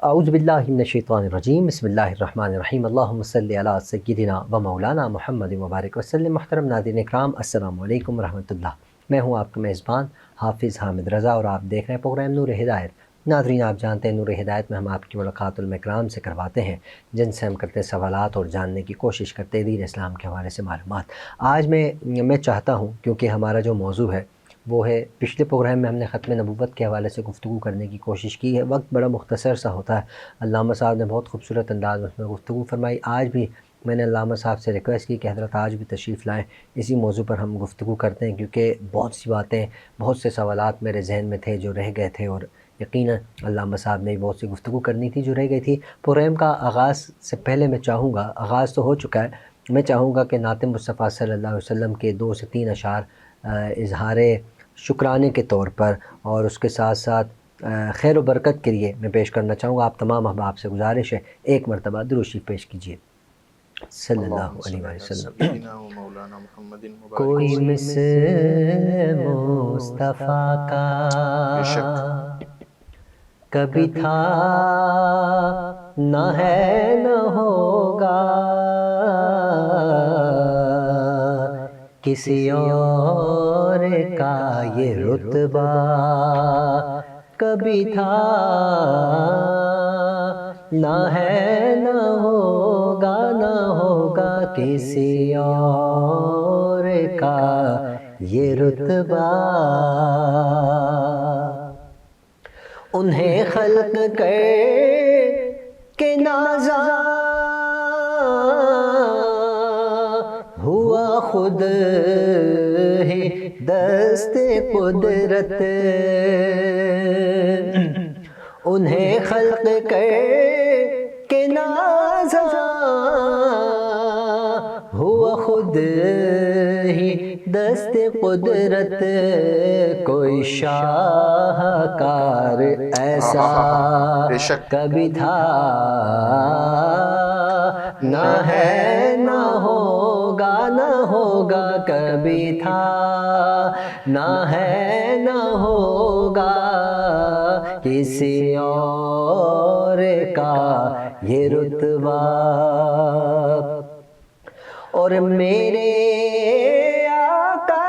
اعوذ باللہ من الشیطان الرجیم، بسم اللہ الرحمن الرحیم، اللہم صلی علی سیدنا و مولانا محمد مبارک وسلم۔ محترم ناظرین اکرام، السلام علیکم ورحمۃ اللہ۔ میں ہوں آپ کا میزبان حافظ حامد رضا اور آپ دیکھ رہے ہیں پروگرام نور ہدایت۔ ناظرین، آپ جانتے ہیں نور ہدایت میں ہم آپ کی ملاقات علماء کرام سے کرواتے ہیں، جن سے ہم کرتے ہیں سوالات اور جاننے کی کوشش کرتے ہیں دین اسلام کے حوالے سے معلومات۔ آج میں چاہتا ہوں، کیونکہ ہمارا جو موضوع ہے وہ ہے، پچھلے پروگرام میں ہم نے ختم نبوت کے حوالے سے گفتگو کرنے کی کوشش کی ہے، وقت بڑا مختصر سا ہوتا ہے۔ علامہ صاحب نے بہت خوبصورت انداز میں اس میں گفتگو فرمائی۔ آج بھی میں نے علامہ صاحب سے ریکویسٹ کی کہ حضرت آج بھی تشریف لائیں، اسی موضوع پر ہم گفتگو کرتے ہیں، کیونکہ بہت سی باتیں، بہت سے سوالات میرے ذہن میں تھے جو رہ گئے تھے، اور یقیناً علامہ صاحب نے بہت سی گفتگو کرنی تھی جو رہ گئی تھی۔ پروگرام کا آغاز سے پہلے میں چاہوں گا، آغاز تو ہو چکا ہے، میں چاہوں گا کہ نعت مصطفیٰ صلی اللہ علیہ وسلم کے 2 سے 3 اشعار اظہار شکرانے کے طور پر اور اس کے ساتھ ساتھ خیر و برکت کے لیے میں پیش کرنا چاہوں گا۔ آپ تمام احباب سے گزارش ہے، ایک مرتبہ درود شریف پیش کیجیے صلی اللہ علیہ وسلم۔ کوئی مثل مصطفیٰ کا کبھی تھا نہ ہے نہ ہوگا، کسی اور کا یہ رتبہ کبھی تھا نہ ہے نہ ہوگا، نہ ہوگا کسی اور کا یہ رتبہ۔ انہیں خلق کر کے نازا ہوا خود ہی دست قدرت، انہیں خلق کر کے نازا ہوا خود ہی دست قدرت، کوئی شاہکار ایسا کبھی تھا نہ ہے نہ ہوگا، نہ ہوگا کبھی تھا نہ ہے نہ ہوگا، کسی اور کا یہ رتبہ۔ اور میرے آقا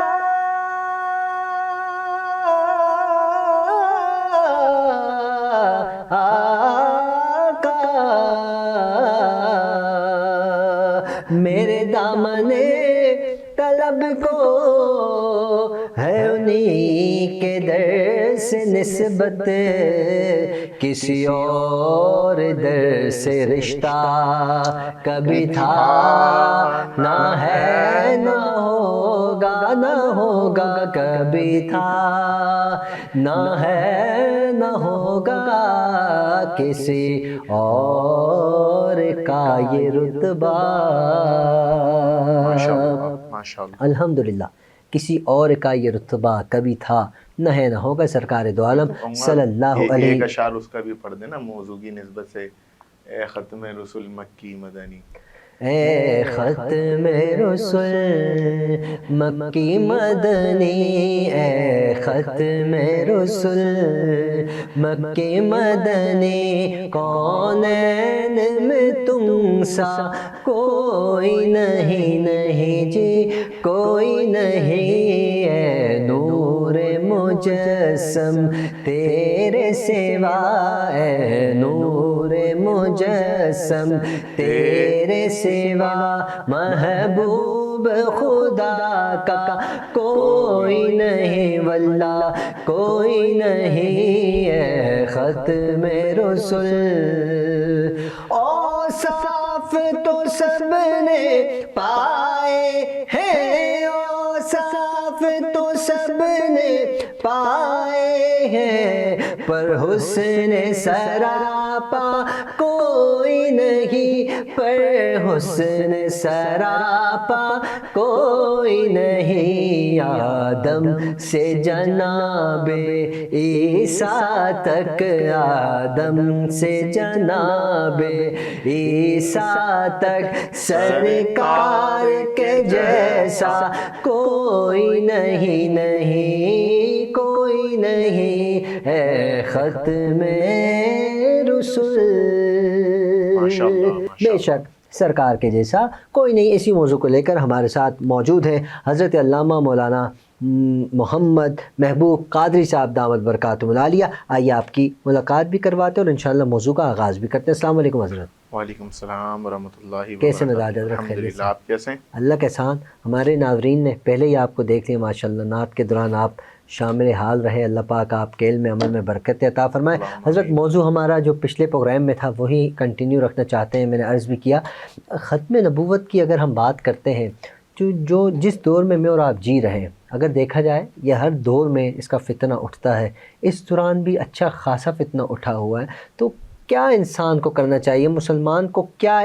میرے دامن طلب کو ہے انہی کے در سے نسبت، کسی اور در سے رشتہ کبھی تھا نہ ہے نہ ہوگا، نہ ہوگا کبھی تھا نہ ہے نہ ہوگا، کسی اور کا یہ رتبہ۔ الحمدللہ، کسی اور کا یہ رتبہ کبھی تھا نہ ہے نہ ہوگا۔ سرکار دو عالم صلی اللہ علیہ ایک اشعار اس کا بھی پڑھ دینا موضوع کی نسبت سے۔ اے ختم رسول مکی مدنی، اے ختم رسول مکی مدنی، اے ختم رسول مکی مدنی، کونین میں تم سا کوئی نہیں، نہیں جی کوئی نہیں، اے نور مجسم تیرے سوا، اے نور مجسم تیرے سوا، محبوب خدا کا کوئی نہیں، واللہ کوئی نہیں، اے ختم رسول۔ اوصاف تو سب نے پائے ہیں، اوصاف تو سب نے پائے ہیں، پر حسن سراپا کوئی نہیں، پر حسن سراپا کوئی نہیں، آدم سے جناب عیسیٰ تک، آدم سے جناب عیسیٰ تک، سرکار کے جیسا کوئی نہیں، نہیں کوئی نہیں، ہے ختم رسل. ماشاءاللہ بے شک سرکار کے جیسا کوئی نہیں. اسی موضوع کو لے کر ہمارے ساتھ موجود ہیں حضرت علامہ مولانا محمد محبوب قادری صاحب دامت برکاتہم العالیہ. آئیے آپ کی ملاقات بھی کرواتے ہیں اور انشاءاللہ موضوع کا آغاز بھی کرتے ہیں. السلام علیکم حضرت. وعلیکم السلام ورحمۃ اللہ وبرکاتہ. کیسے مزاج حضرت؟ الحمد خیریت سے؟ للہ. آپ کیسے ہیں؟ اللہ کا احسان. ہمارے ناظرین نے پہلے ہی آپ کو دیکھ لیا ماشاءاللہ. نعت کے دوران آپ شامل حال رہے. اللہ پاک آپ کے علم عمل میں برکت عطا فرمائے. حضرت موضوع ہمارا جو پچھلے پروگرام میں تھا وہی کنٹینیو رکھنا چاہتے ہیں. میں نے عرض بھی کیا ختم نبوت کی اگر ہم بات کرتے ہیں جو جس دور میں اور آپ جی رہے ہیں، اگر دیکھا جائے یہ ہر دور میں اس کا فتنہ اٹھتا ہے. اس دوران بھی اچھا خاصا فتنہ اٹھا ہوا ہے. تو کیا انسان کو کرنا چاہیے، مسلمان کو کیا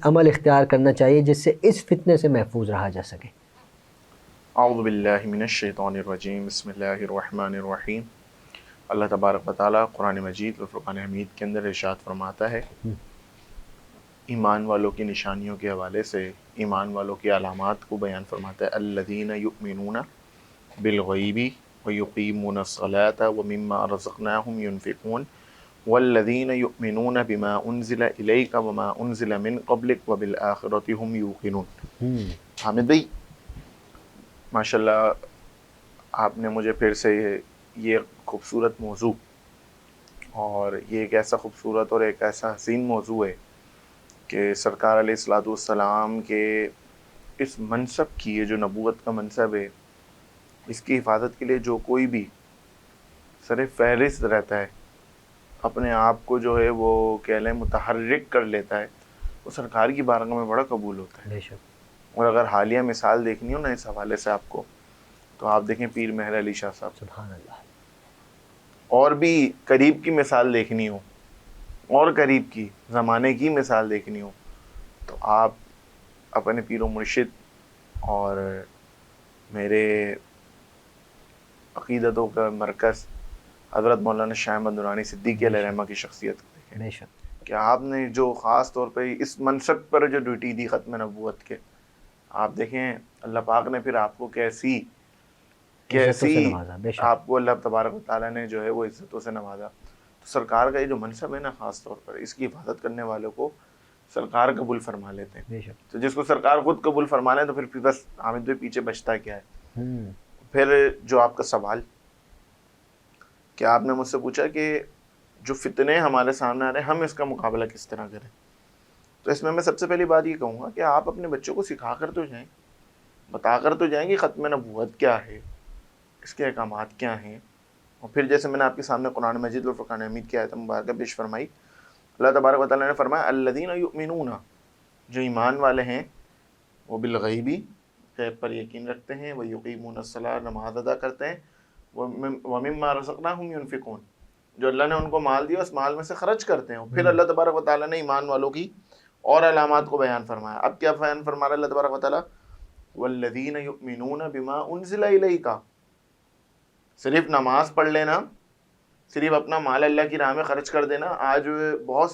عمل اختیار کرنا چاہیے جس سے اس فتنے سے محفوظ رہا جا سکے؟ اعوذ باللہ من الشیطان الرجیم. بسم اللہ الرحمن الرحیم. اللہ تبارک و تعالیٰ قرآن مجید و فرقان حمید کے اندر ارشاد فرماتا ہے ایمان والوں کی نشانیوں کے حوالے سے، ایمان والوں کی علامات کو بیان فرماتا ہے. الذین یؤمنون بالغیب ویقیمون الصلاۃ ومما رزقناہم ینفقون والذین یؤمنون بما انزل الیک وما انزل من قبلک وبالآخرۃ هم یوقنون. حامد بھائی ماشاءاللہ آپ نے مجھے پھر سے یہ خوبصورت موضوع، اور یہ ایک ایسا خوبصورت اور ایک ایسا حسین موضوع ہے کہ سرکار علیہ الصلوۃ والسلام کے اس منصب کی، یہ جو نبوت کا منصب ہے، اس کی حفاظت کے لیے جو کوئی بھی سر فہرست رہتا ہے، اپنے آپ کو جو ہے وہ کہہ لیں متحرک کر لیتا ہے، وہ سرکار کی بارگاہ میں بڑا قبول ہوتا ہے. بے شک. اور اگر حالیہ مثال دیکھنی ہو نا اس حوالے سے آپ کو، تو آپ دیکھیں پیر مہر علی شاہ صاحب. سبحان اللہ. اور بھی قریب کی مثال دیکھنی ہو، اور قریب کی زمانے کی مثال دیکھنی ہو، تو آپ اپنے پیر و مرشد اور میرے عقیدتوں کا مرکز حضرت مولانا شاہ احمد نورانی صدیقی علیہ رحمہ کی شخصیت کو دیکھیں بے شک. کہ آپ نے جو خاص طور پہ اس منصب پر جو ڈیوٹی دی ختم نبوت کے، آپ دیکھیں اللہ پاک نے پھر آپ کو کیسی عزتوں سے نوازا. بے شک. آپ کو اللہ تبارک و تعالیٰ نے جو ہے وہ عزتوں سے نوازا. تو سرکار کا یہ جو منصب ہے نا، خاص طور پر اس کی حفاظت کرنے والوں کو سرکار قبول فرما لیتے ہیں. بے شک. تو جس کو سرکار خود قبول فرما لیں تو پھر بس حامد بھائی پیچھے بچتا کیا ہے. پھر جو آپ کا سوال کہ آپ نے مجھ سے پوچھا کہ جو فتنے ہمارے سامنے آ رہے ہیں ہم اس کا مقابلہ کس طرح کریں، تو اس میں سب سے پہلی بات یہ کہوں گا کہ آپ اپنے بچوں کو سکھا کر تو جائیں، بتا کر تو جائیں کہ ختم نبوت کیا ہے، اس کے احکامات کیا ہیں. اور پھر جیسے میں نے آپ کے سامنے قرآن مجید اور فرقان حمید کی آیت مبارکہ پیش فرمائی، اللہ تبارک و تعالیٰ نے فرمایا الذین یؤمنون، جو ایمان والے ہیں وہ بالغیبی، غیب پر یقین رکھتے ہیں، وہ یقیمون الصلاۃ، نماز ادا کرتے ہیں، ومما رزقناہم ینفقون، جو اللہ نے ان کو مال دیا اس مال میں سے خرچ کرتے ہیں. پھر اللہ تبارک و تعالیٰ نے ایمان والوں کی اور علامات کو بیان فرمایا. اب کیا بیان فرما رہا ہے اللہ تبارک و تعالیٰ؟ والذین یؤمنون بما انزل الیک. صرف نماز پڑھ لینا، صرف اپنا مال اللہ کی راہ میں خرچ کر دینا، آج بہت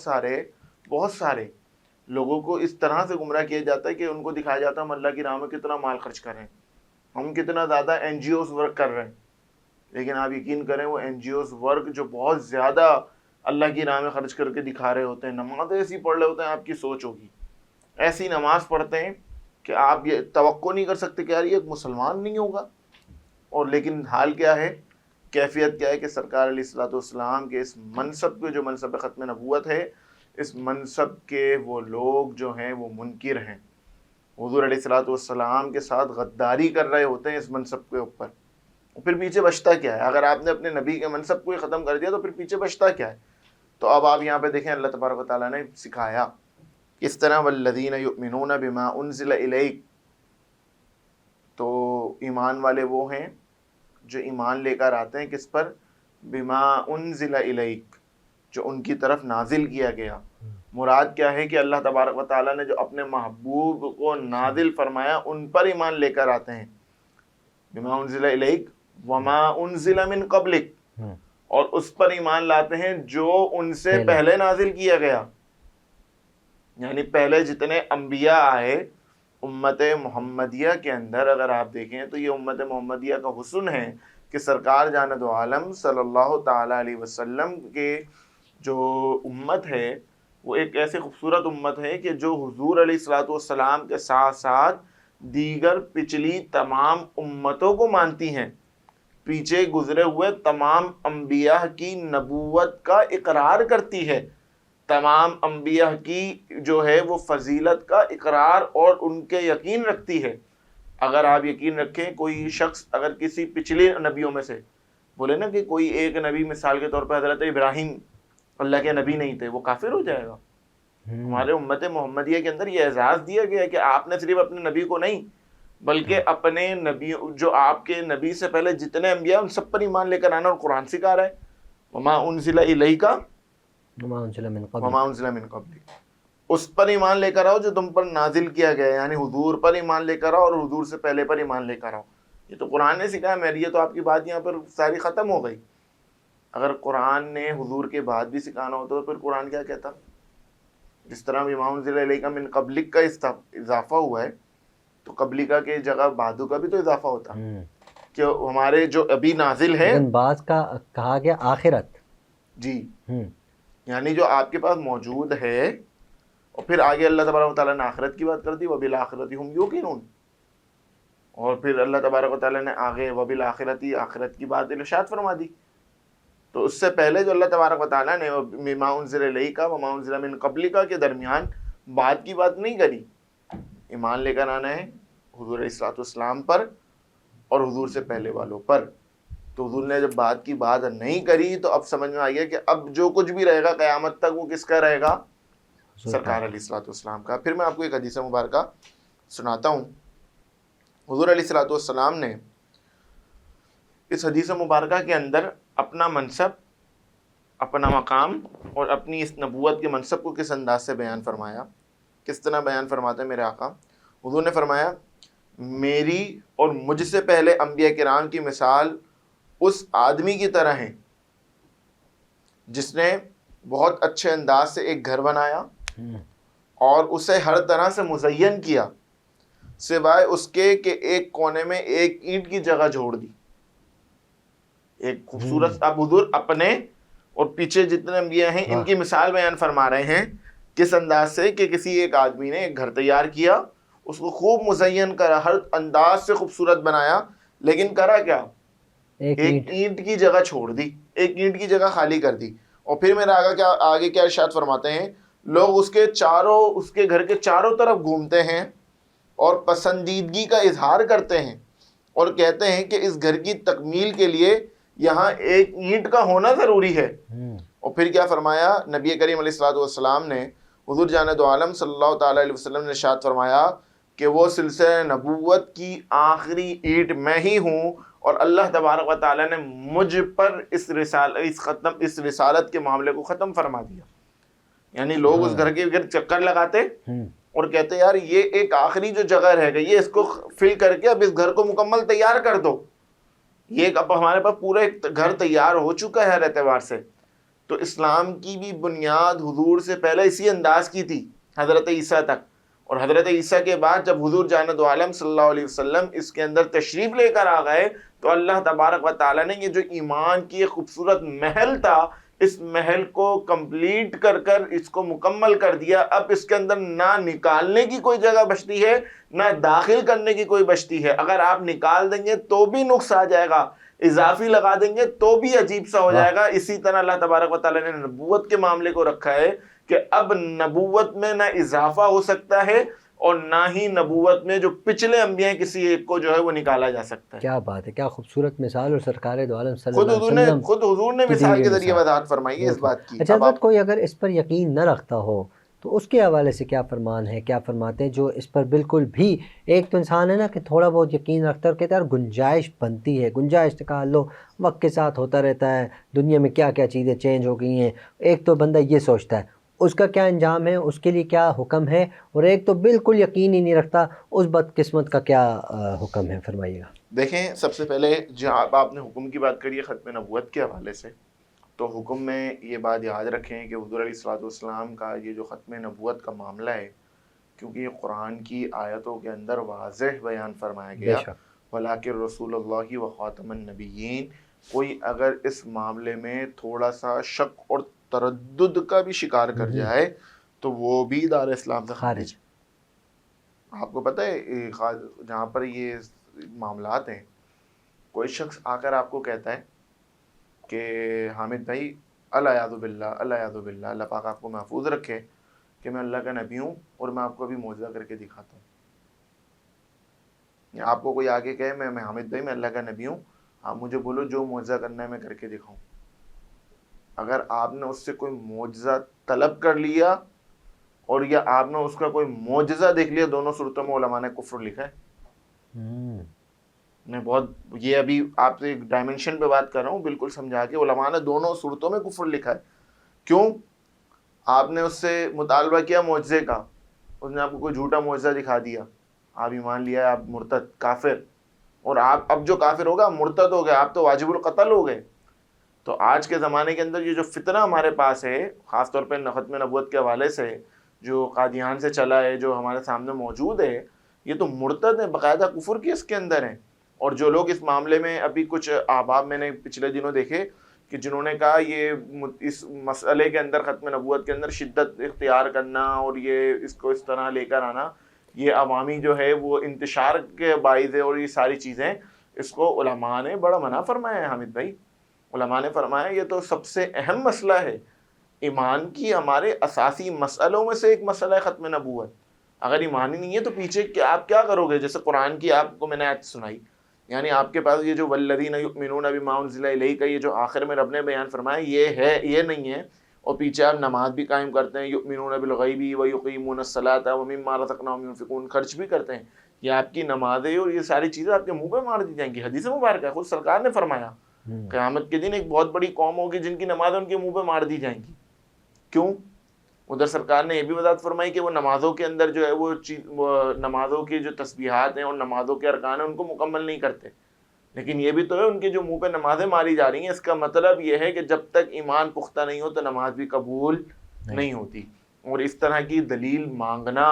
سارے لوگوں کو اس طرح سے گمراہ کیا جاتا ہے کہ ان کو دکھایا جاتا ہے ہم اللہ کی راہ میں کتنا مال خرچ کر رہے ہیں، ہم کتنا زیادہ این جی اوز ورک کر رہے ہیں. لیکن آپ یقین کریں وہ این جی اوز ورک جو بہت زیادہ اللہ کی راہ میں خرچ کر کے دکھا رہے ہوتے ہیں، نماز ایسی پڑھ رہے ہوتے ہیں، آپ کی سوچ ہوگی ایسی نماز پڑھتے ہیں کہ آپ یہ توقع نہیں کر سکتے کہ یار یہ ایک مسلمان نہیں ہوگا. اور لیکن حال کیا ہے، کیفیت کیا ہے کہ سرکار علیہ الصلوۃ والسلام کے اس منصب کے جو منصب ختم نبوت ہے، اس منصب کے وہ لوگ جو ہیں وہ منکر ہیں، حضور علیہ الصلوۃ والسلام کے ساتھ غداری کر رہے ہوتے ہیں اس منصب کے اوپر. پھر پیچھے بچتا کیا ہے؟ اگر آپ نے اپنے نبی کے منصب کو ہی ختم کر دیا تو پھر پیچھے بچتا کیا ہے؟ تو اب آپ یہاں پہ دیکھیں اللہ تبارک و تعالیٰ نے سکھایا کس طرح والذین یؤمنون بما انزل الیک. تو ایمان والے وہ ہیں جو ایمان لے کر آتے ہیں کس پر؟ بما انزل الیک، جو ان کی طرف نازل کیا گیا. مراد کیا ہے کہ اللہ تبارک و تعالیٰ نے جو اپنے محبوب کو نازل فرمایا ان پر ایمان لے کر آتے ہیں. بما انزل الیک وما انزل من قبلک، اور اس پر ایمان لاتے ہیں جو ان سے پہلے نازل کیا گیا. یعنی پہلے جتنے انبیاء آئے امت محمدیہ کے اندر، اگر آپ دیکھیں تو یہ امت محمدیہ کا حسن ہے کہ سرکار جان دو عالم صلی اللہ تعالیٰ علیہ وسلم کے جو امت ہے وہ ایک ایسی خوبصورت امت ہے کہ جو حضور علیہ الصلوۃ والسلام کے ساتھ ساتھ دیگر پچھلی تمام امتوں کو مانتی ہیں، پیچھے گزرے ہوئے تمام انبیاء کی نبوت کا اقرار کرتی ہے، تمام انبیاء کی جو ہے وہ فضیلت کا اقرار اور ان کے یقین رکھتی ہے۔ اگر آپ یقین رکھیں، کوئی شخص اگر کسی پچھلے نبیوں میں سے بولے نا کہ کوئی ایک نبی مثال کے طور پہ حضرت ابراہیم اللہ کے نبی نہیں تھے، وہ کافر ہو جائے گا۔ ہمارے امت محمدیہ کے اندر یہ اعزاز دیا گیا ہے کہ آپ نے صرف اپنے نبی کو نہیں بلکہ اپنے نبی جو آپ کے نبی سے پہلے جتنے انبیاء ان سب پر ایمان لے کر آنا، اور قرآن سکھا رہا ہے وما انزل الیک وما انزل من قبل، وما انزل من قبلک، اس پر ایمان لے کر آؤ جو تم پر نازل کیا گیا ہے، یعنی حضور پر ایمان لے کر آؤ اور حضور سے پہلے پر ایمان لے کر آؤ۔ یہ تو قرآن نے سکھایا، میری یہ تو آپ کی بات یہاں پر ساری ختم ہو گئی۔ اگر قرآن نے حضور کے بعد بھی سکھانا ہوتا تو پھر قرآن کیا کہتا؟ جس طرح وما انزل الیک من قبلک کا اضافہ ہوا ہے تو قبلکا کے جگہ بعدو کا بھی تو اضافہ ہوتا کہ ہمارے جو ابھی نازل ہے، لیکن بعض کا کہا گیا آخرت، جی یعنی جو آپ کے پاس موجود ہے، اور پھر آگے اللہ تبارک و تعالیٰ نے آخرت کی بات کر دی وبالآخرۃ ہم یوقنون، اور پھر اللہ تبارک و تعالیٰ نے آگے وبالآخرۃ آخرت کی بات ارشاد فرما دی۔ تو اس سے پہلے جو اللہ تبارک و تعالیٰ نے وما انزل الیک وما انزل من قبلک کے درمیان بات کی بات نہیں کری، ایمان لے کر آنا ہے حضور علیہ الصلوۃ والسلام پر اور حضور سے پہلے والوں پر۔ تو حضور نے جب بات کی بات نہیں کری تو اب سمجھ میں آ گیا کہ اب جو کچھ بھی رہے گا قیامت تک وہ کس کا رہے گا؟ سرکار علیہ الصلوۃ والسلام کا۔ پھر میں آپ کو ایک حدیث مبارکہ سناتا ہوں۔ حضور علیہ الصلوۃ والسلام نے اس حدیث مبارکہ کے اندر اپنا منصب، اپنا مقام اور اپنی اس نبوت کے منصب کو کس انداز سے بیان فرمایا، کس طرح بیان فرماتے ہیں میرے آقا؟ حضور نے فرمایا میری اور مجھ سے پہلے انبیاء کرام کی مثال اس آدمی کی طرح ہے جس نے بہت اچھے انداز سے ایک گھر بنایا اور اسے ہر طرح سے مزین کیا سوائے اس کے کہ ایک کونے میں ایک اینٹ کی جگہ چھوڑ دی۔ ایک خوبصورت، اب حضور اپنے اور پیچھے جتنے انبیاء ہیں ان کی مثال بیان فرما رہے ہیں کس انداز سے کہ کسی ایک آدمی نے ایک گھر تیار کیا، اس کو خوب مزین کرا، ہر انداز سے خوبصورت بنایا، لیکن کرا کیا؟ ایک اینٹ کی جگہ چھوڑ دی، ایک اینٹ کی جگہ خالی کر دی۔ اور پھر میرا آگے کیا ارشاد فرماتے ہیں، لوگ اس کے گھر کے چاروں طرف گھومتے ہیں اور پسندیدگی کا اظہار کرتے ہیں اور کہتے ہیں کہ اس گھر کی تکمیل کے لیے یہاں ایک اینٹ کا ہونا ضروری ہے۔ اور پھر کیا فرمایا نبی کریم علیہ الصلوۃ والسلام نے، حضور جان دو عالم صلی اللہ تعالیٰ علیہ وسلم نے ارشاد فرمایا کہ وہ سلسلہ نبوت کی آخری اینٹ میں ہی ہوں، اور اللہ تبارک و تعالیٰ نے مجھ پر اس رسالت کے معاملے کو ختم فرما دیا۔ یعنی لوگ اس گھر کے گرد چکر لگاتے اور کہتے یار یہ ایک آخری جو جگہ رہ گئی ہے اس کو فل کر کے اب اس گھر کو مکمل تیار کر دو، یہ اب ہمارے پاس پورا ایک گھر تیار ہو چکا ہے ہر اعتبار سے۔ تو اسلام کی بھی بنیاد حضور سے پہلے اسی انداز کی تھی حضرت عیسیٰ تک، اور حضرت عیسیٰ کے بعد جب حضور جان دو عالم صلی اللہ علیہ وسلم اس کے اندر تشریف لے کر آ گئے تو اللہ تبارک و تعالیٰ نے یہ جو ایمان کی ایک خوبصورت محل تھا، اس محل کو کمپلیٹ کر کر اس کو مکمل کر دیا۔ اب اس کے اندر نہ نکالنے کی کوئی جگہ بچتی ہے نہ داخل کرنے کی کوئی بچتی ہے۔ اگر آپ نکال دیں گے تو بھی نقص آ جائے گا، اضافی لگا دیں گے تو بھی عجیب سا ہو جائے گا۔ اسی طرح اللہ تبارک و تعالیٰ نے نبوت کے معاملے کو رکھا ہے کہ اب نبوت میں نہ اضافہ ہو سکتا ہے اور نہ ہی نبوت میں جو پچھلے انبیاء کسی ایک کو جو ہے وہ نکالا جا سکتا ہے۔ کیا بات ہے، کیا خوبصورت مثال، اور سرکار دو عالم صلی اللہ علیہ وسلم خود حضور نے مثال کے ذریعے وضاحت فرمائی ہے اس بات کی۔ اچھا حضرت، کوئی اگر اس پر یقین نہ رکھتا ہو تو اس کے حوالے سے کیا فرمان ہے، کیا فرماتے ہیں جو اس پر بالکل بھی، ایک تو انسان ہے نا کہ تھوڑا بہت یقین رکھتا ہے اور کہتا ہے یار گنجائش بنتی ہے، گنجائش نکال لو، وقت کے ساتھ ہوتا رہتا ہے، دنیا میں کیا کیا چیزیں چینج ہو گئی ہیں، ایک تو بندہ یہ سوچتا ہے اس کا کیا انجام ہے، اس کے لیے کیا حکم ہے، اور ایک تو بالکل یقین ہی نہیں رکھتا، اس بدقسمت کا کیا حکم ہے، فرمائیے گا۔ دیکھیں، سب سے پہلے جہاں آپ نے حکم کی بات کری ہے ختم نبوت کے حوالے سے، تو حکم میں یہ بات یاد رکھیں کہ حضور علیہ الصلوۃ والسلام کا یہ جو ختم نبوت کا معاملہ ہے، کیونکہ یہ قرآن کی آیتوں کے اندر واضح بیان فرمایا گیا، وَلَٰكِن رسول اللہ وخاتم النبیین، کوئی اگر اس معاملے میں تھوڑا سا شک اور تردد کا بھی شکار کر جائے تو وہ بھی دار اسلام سے خارج. آپ کو پتہ ہے جہاں پر یہ معاملات ہیں، کوئی شخص آ کر آپ کو کہتا ہے کہ حامد بھائی الیاذ باللہ الیاذ باللہ، اللہ پاک آپ کو محفوظ رکھے، کہ میں اللہ کا نبی ہوں اور میں آپ کو ابھی معجزہ کر کے دکھاتا ہوں. یا آپ کو کوئی آگے کہے میں حامد بھائی میں اللہ کا نبی ہوں، آپ مجھے بولو جو معجزہ کرنا ہے میں کر کے دکھاؤں. اگر آپ نے اس سے کوئی معجزہ طلب کر لیا اور یا آپ نے اس کا کوئی معجزہ دیکھ لیا، دونوں صورتوں میں علماء نے کفر لکھا ہے. میں بہت یہ ابھی آپ سے ایک ڈائمنشن پہ بات کر رہا ہوں، بالکل سمجھا کے، علماء نے دونوں صورتوں میں کفر لکھا ہے. کیوں؟ آپ نے اس سے مطالبہ کیا معجزے کا، اس نے آپ کو کوئی جھوٹا معجزہ دکھا دیا، آپ ایمان لیا، آپ مرتد کافر، اور آپ اب جو کافر ہوگا آپ مرتد ہو گئے، آپ تو واجب القتل ہو گئے. تو آج کے زمانے کے اندر یہ جو فتنہ ہمارے پاس ہے، خاص طور پہ ختم نبوت کے حوالے سے جو قادیان سے چلا ہے، جو ہمارے سامنے موجود ہے، یہ تو مرتد ہے، باقاعدہ کفر کی اس کے اندر ہیں. اور جو لوگ اس معاملے میں ابھی کچھ احباب میں نے پچھلے دنوں دیکھے کہ جنہوں نے کہا یہ اس مسئلے کے اندر ختم نبوت کے اندر شدت اختیار کرنا اور یہ اس کو اس طرح لے کر آنا، یہ عوامی جو ہے وہ انتشار کے باعث ہے، اور یہ ساری چیزیں اس کو علماء نے بڑا منع فرمایا ہے. حامد بھائی علماء نے فرمایا یہ تو سب سے اہم مسئلہ ہے، ایمان کی ہمارے اساسی مسئلوں میں سے ایک مسئلہ ہے ختم نبوت. اگر ایمان ہی نہیں ہے تو پیچھے آپ کیا کرو گے؟ جیسے قرآن کی آپ کو میں نے آیت سنائی، یعنی آپ کے پاس یہ جو والذین یؤمنون بما انزل الیک کا یہ جو آخر میں رب نے بیان فرمایا یہ ہے، یہ نہیں ہے، اور پیچھے آپ نماز بھی قائم کرتے ہیں، یؤمنون بالغیب ویقیمون الصلاۃ ومما رزقناہم ينفقون، خرچ بھی کرتے ہیں. یہ آپ کی نمازیں اور یہ ساری چیزیں آپ کے منہ پہ مار دی جائیں گی. حدیث مبارکہ ہے، خود سرکار نے فرمایا قیامت کے دن ایک بہت بڑی قوم ہوگی جن کی نمازیں ان کے منہ پہ مار دی جائیں گی. کیوں؟ ادھر سرکار نے یہ بھی وضاحت فرمائی کہ وہ نمازوں کے اندر جو ہے وہ نمازوں کی جو تسبیحات ہیں اور نمازوں کے ارکان ہیں ان کو مکمل نہیں کرتے. لیکن یہ بھی تو ہے ان کے جو منہ پہ نمازیں ماری جا رہی ہیں، اس کا مطلب یہ ہے کہ جب تک ایمان پختہ نہیں ہو تو نماز بھی قبول نہیں ہوتی. اور اس طرح کی دلیل مانگنا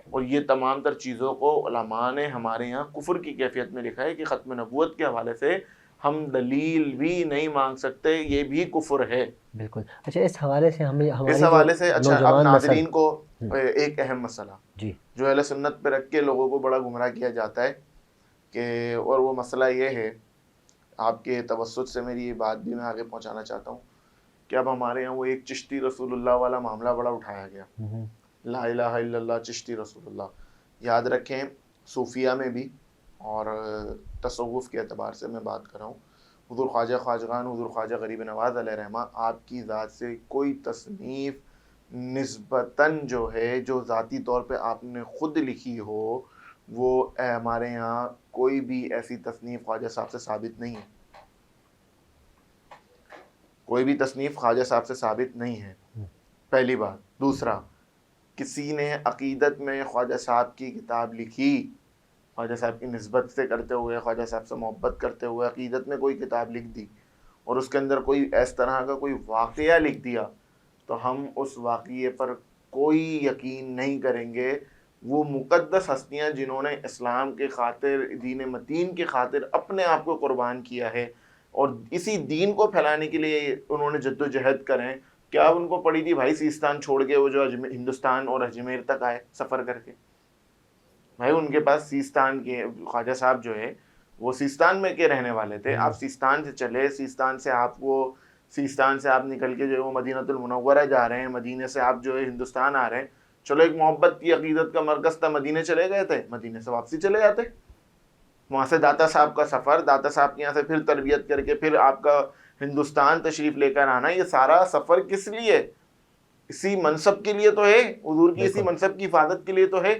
اور یہ تمام تر چیزوں کو علماء نے ہمارے یہاں کفر کی کیفیت میں لکھا ہے کہ ختم نبوت کے حوالے سے ہم دلیل بھی نہیں مانگ سکتے، یہ بھی کفر ہے. بالکل. اچھا اس حوالے سے اس حوالے سے اچھا اب ناظرین کو ایک اہم مسئلہ جی جو اہل سنت پہ رکھ کے لوگوں کو بڑا گمراہ کیا جاتا ہے کہ، اور وہ مسئلہ یہ ہے، آپ کے توسط سے میری یہ بات بھی میں آگے پہنچانا چاہتا ہوں کہ اب ہمارے یہاں وہ ایک چشتی رسول اللہ والا معاملہ بڑا اٹھایا گیا. لا الہ الا اللہ چشتی رسول اللہ. یاد رکھیں صوفیہ میں بھی اور تصوف کے اعتبار سے میں بات کر رہا ہوں، حضور خواجہ خواجگان حضور خواجہ غریب نواز علیہ رحمہ آپ کی ذات سے کوئی تصنیف نسبتاً جو ہے جو ذاتی طور پہ آپ نے خود لکھی ہو، وہ ہمارے یہاں کوئی بھی ایسی تصنیف خواجہ صاحب سے ثابت نہیں ہے. کوئی بھی تصنیف خواجہ صاحب سے ثابت نہیں ہے، پہلی بات. دوسرا، کسی نے عقیدت میں خواجہ صاحب کی کتاب لکھی، خواجہ صاحب کی نسبت سے کرتے ہوئے، خواجہ صاحب سے محبت کرتے ہوئے عقیدت میں کوئی کتاب لکھ دی اور اس کے اندر کوئی اس طرح کا کوئی واقعہ لکھ دیا، تو ہم اس واقعے پر کوئی یقین نہیں کریں گے. وہ مقدس ہستیاں جنہوں نے اسلام کے خاطر، دین متین کے خاطر اپنے آپ کو قربان کیا ہے اور اسی دین کو پھیلانے کے لیے انہوں نے جد و جہد کریں، کیا ان کو پڑی تھی بھائی سیستان چھوڑ کے وہ جو ہندوستان اور اجمیر تک آئے سفر کر کے؟ بھائی ان کے پاس سیستان کے خواجہ صاحب جو ہے وہ سیستان میں کے رہنے والے تھے. آپ سیستان سے چلے، سیستان سے آپ نکل کے جو ہے وہ مدینہ المنورہ جا رہے ہیں، مدینے سے آپ جو ہے ہندوستان آ رہے ہیں. چلو ایک محبت کی عقیدت کا مرکز تھا، مدینے چلے گئے تھے، مدینے سے واپسی چلے جاتے. وہاں سے داتا صاحب کا سفر، داتا صاحب کے یہاں سے پھر تربیت کر کے پھر آپ کا ہندوستان تشریف لے کر آنا، یہ سارا سفر کس لیے؟ اسی منصب کے لیے تو ہے، حضور کی اسی منصب کی حفاظت کے لیے تو ہے،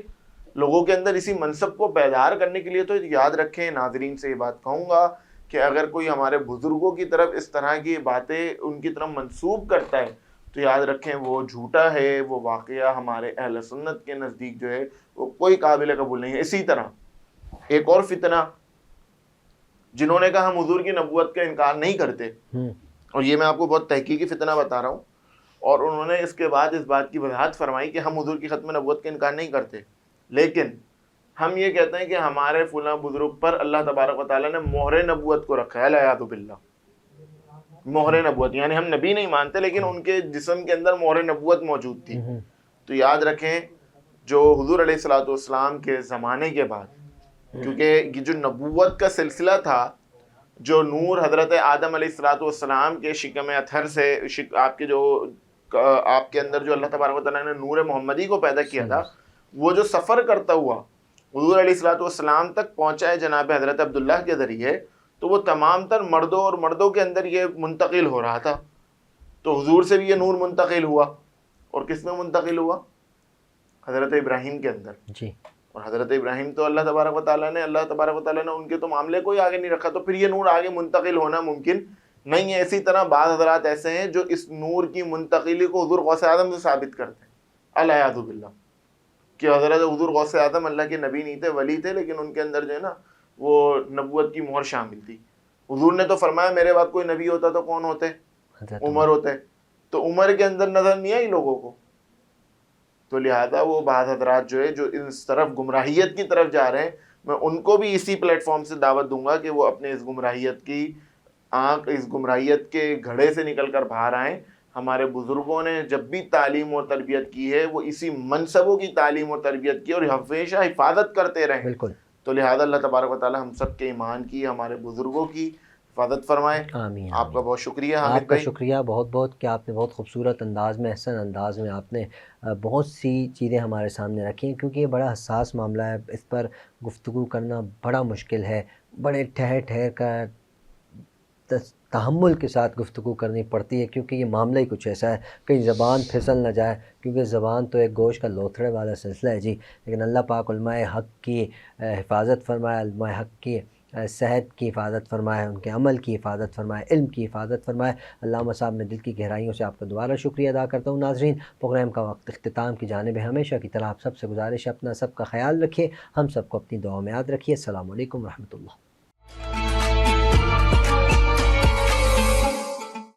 لوگوں کے اندر اسی منصب کو بیدار کرنے کے لیے تو. یاد رکھیں، ناظرین سے یہ بات کہوں گا کہ اگر کوئی ہمارے بزرگوں کی طرف اس طرح کی باتیں ان کی طرف منسوب کرتا ہے تو یاد رکھیں وہ جھوٹا ہے، وہ واقعہ ہمارے اہل سنت کے نزدیک جو ہے وہ کوئی قابل قبول نہیں ہے. اسی طرح ایک اور فتنہ، جنہوں نے کہا ہم حضور کی نبوت کا انکار نہیں کرتے، اور یہ میں آپ کو بہت تحقیقی فتنہ بتا رہا ہوں، اور انہوں نے اس کے بعد اس بات کی وضاحت فرمائی کہ ہم حضور کی ختم نبوت کا انکار نہیں کرتے، لیکن ہم یہ کہتے ہیں کہ ہمارے فلاں بزرگ پر اللہ تبارک و تعالیٰ نے مہر نبوت کو رکھا ہے، العیاذ باللہ. مہر نبوت، یعنی ہم نبی نہیں مانتے لیکن ان کے جسم کے اندر مہر نبوت موجود تھی. تو یاد رکھیں جو حضور علیہ الصلوۃ والسلام کے زمانے کے بعد، کیونکہ یہ جو نبوت کا سلسلہ تھا، جو نور حضرت آدم علیہ الصلوۃ والسلام کے شکم اطہر سے آپ کے جو آپ کے اندر جو اللہ تبارک و تعالیٰ نے نور محمدی کو پیدا کیا تھا، وہ جو سفر کرتا ہوا حضور علیہ الصلوۃ والسلام تک پہنچا ہے جناب حضرت عبداللہ کے ذریعے، تو وہ تمام تر مردوں اور مردوں کے اندر یہ منتقل ہو رہا تھا. تو حضور سے بھی یہ نور منتقل ہوا، اور کس میں منتقل ہوا؟ حضرت ابراہیم کے اندر. جی. اور حضرت ابراہیم تو اللہ تبارک و تعالیٰ نے ان کے تو معاملے کو ہی آگے نہیں رکھا، تو پھر یہ نور آگے منتقل ہونا ممکن نہیں ہے. اسی طرح بعض حضرات ایسے ہیں جو اس نور کی منتقلی کو حضور غوث اعظم سے ثابت کرتے ہیں، العیاذ باللہ، کہ حضرت حضور غوث اعظم اللہ کے نبی نہیں تھے، ولی تھے، لیکن ان کے اندر جو ہے نا وہ نبوت کی مہر شامل تھی. حضور نے تو فرمایا میرے بعد کوئی نبی ہوتا تو کون ہوتے؟ عمر ہوتے. تو عمر کے اندر نظر نہیں آئی لوگوں کو. تو لہذا وہ بعض حضرات جو ہے جو اس طرف گمراہیت کی طرف جا رہے ہیں، میں ان کو بھی اسی پلیٹ فارم سے دعوت دوں گا کہ وہ اپنے اس گمراہیت کی آنکھ، اس گمراہیت کے گھڑے سے نکل کر باہر آئیں. ہمارے بزرگوں نے جب بھی تعلیم اور تربیت کی ہے وہ اسی منصبوں کی تعلیم اور تربیت کی اور ہمیشہ حفاظت کرتے رہے. بالکل. تو لہذا اللہ تبارک و تعالی ہم سب کے ایمان کی، ہمارے بزرگوں کی حفاظت فرمائے. آمین. آپ کا بہت شکریہ حامد آپ کا بھائی. شکریہ بہت بہت کہ آپ نے بہت خوبصورت انداز میں، احسن انداز میں آپ نے بہت سی چیزیں ہمارے سامنے رکھی ہیں، کیونکہ یہ بڑا حساس معاملہ ہے، اس پر گفتگو کرنا بڑا مشکل ہے، بڑے ٹھہر ٹھہر کر تحمل کے ساتھ گفتگو کرنی پڑتی ہے، کیونکہ یہ معاملہ ہی کچھ ایسا ہے، کہیں زبان پھسل نہ جائے، کیونکہ زبان تو ایک گوشت کا لوتھڑے والا سلسلہ ہے جی. لیکن اللہ پاک علماء حق کی حفاظت فرمائے، علماء حق کی صحت کی حفاظت فرمائے، ان کے عمل کی حفاظت فرمائے، علم کی حفاظت فرمائے. علامہ صاحب میں دل کی گہرائیوں سے آپ کا دوبارہ شکریہ ادا کرتا ہوں. ناظرین، پروگرام کا وقت اختتام کی جانب ہے. ہمیشہ کی طرح آپ سب سے گزارش ہے اپنا سب کا خیال رکھیے، ہم سب کو اپنی دعاؤں میں یاد رکھیے. السلام علیکم ورحمۃ اللہ.